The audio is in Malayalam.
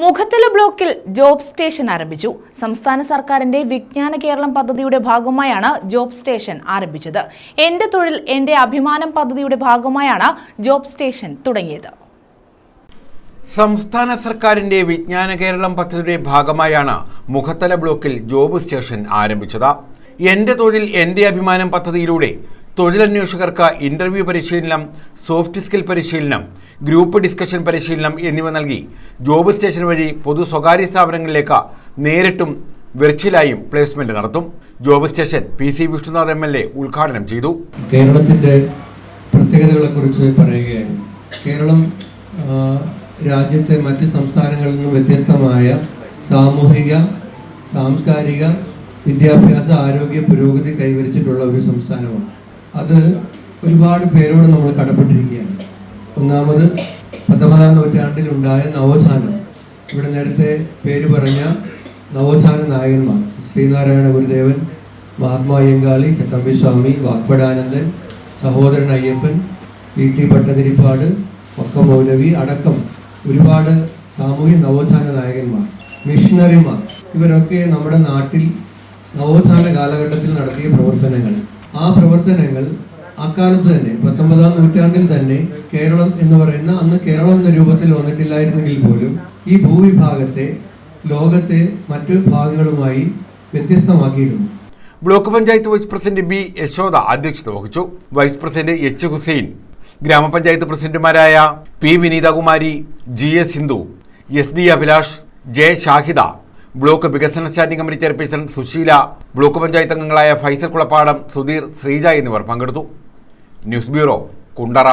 മുഖത്തല ബ്ലോക്കിൽ ജോബ് സ്റ്റേഷൻ ആരംഭിച്ചു. സംസ്ഥാന സർക്കാരിന്റെ വിജ്ഞാന കേരളം പദ്ധതിയുടെ ഭാഗമായാണ് ജോബ് സ്റ്റേഷൻ ആരംഭിച്ചത്. എന്റെ തൊഴിൽ എന്റെ അഭിമാനം പദ്ധതിയുടെ ഭാഗമായാണ് ജോബ് സ്റ്റേഷൻ തുടങ്ങിയത്. സംസ്ഥാന സർക്കാരിന്റെ വിജ്ഞാന കേരളം പദ്ധതിയുടെ ഭാഗമായാണ് മുഖത്തല ബ്ലോക്കിൽ ജോബ് സ്റ്റേഷൻ ആരംഭിച്ചത്. എന്റെ തൊഴിൽ എന്റെ അഭിമാനം പദ്ധതിയിലൂടെ തൊഴിലന്വേഷകർക്ക് ഇന്റർവ്യൂ പരിശീലനം, സോഫ്റ്റ് സ്കിൽ പരിശീലനം, ഗ്രൂപ്പ് ഡിസ്കഷൻ പരിശീലനം എന്നിവ നൽകി ജോബ് സ്റ്റേഷൻ വഴി പൊതു സ്വകാര്യ സ്ഥാപനങ്ങളിലേക്ക് നേരിട്ടും വെർച്വലായും പ്ലേസ്മെന്റ് നടത്തും. Job station PC Vishnunath MLA ഉദ്ഘാടനം ചെയ്തു. കേരളത്തിന്റെ പ്രത്യേകതകളെക്കുറിച്ച് പറയുകയാണ്. കേരളം രാജ്യത്തെ മറ്റ് സംസ്ഥാനങ്ങളിൽ നിന്നും വ്യത്യസ്തമായ സാമൂഹിക, സാംസ്കാരിക, വിദ്യാഭ്യാസ, ആരോഗ്യ പുരോഗതി കൈവരിച്ചിട്ടുള്ള ഒരു സംസ്ഥാനമാണ്. അത് ഒരുപാട് പേരോട് നമ്മൾ കടപ്പെട്ടിരിക്കുകയാണ്. ഒന്നാമത് 19ാം നൂറ്റാണ്ടിലുണ്ടായ നവോത്ഥാനം. ഇവിടെ നേരത്തെ പേര് പറഞ്ഞ നവോത്ഥാന നായകന്മാർ ശ്രീനാരായണ ഗുരുദേവൻ, മഹാത്മാ അയ്യങ്കാളി, ചട്ടമ്പിസ്വാമി, വാഗ്ഭടാനന്ദൻ, സഹോദരൻ അയ്യപ്പൻ, VT ഭട്ടതിരിപ്പാട്, മൗലവി അടക്കം ഒരുപാട് സാമൂഹ്യ നവോത്ഥാന നായകന്മാർ, മിഷണറിമാർ, ഇവരൊക്കെ നമ്മുടെ നാട്ടിൽ നവോത്ഥാന കാലഘട്ടത്തിൽ നടത്തിയ പ്രവർത്തനങ്ങൾ, ആ പ്രവർത്തനങ്ങൾ അക്കാലത്ത് തന്നെ 19ാം നൂറ്റാണ്ടിൽ തന്നെ കേരളം എന്ന് പറയുന്ന, അന്ന് കേരളം എന്ന രൂപത്തിൽ വന്നിട്ടില്ലായിരുന്നെങ്കിൽ പോലും ഈ ഭൂവിഭാഗത്തെ ലോകത്തെ മറ്റു ഭാഗങ്ങളുമായി വ്യത്യസ്തമാക്കിയിരുന്നു. Block panchayat vice president B Yashoda അധ്യക്ഷത വഹിച്ചു. വൈസ് പ്രസിഡന്റ് H ഹുസൈൻ, ഗ്രാമപഞ്ചായത്ത് പ്രസിഡന്റുമാരായ P Vineethakumari, GS Sindhu, SD Abhilash, J Shahida, block വികസന standing committee chairperson Susheela, block panchayat അംഗങ്ങളായ ഫൈസൽ കുളപ്പാടം, സുധീർ, ശ്രീജ എന്നിവർ പങ്കെടുത്തു. News bureau, Kundara.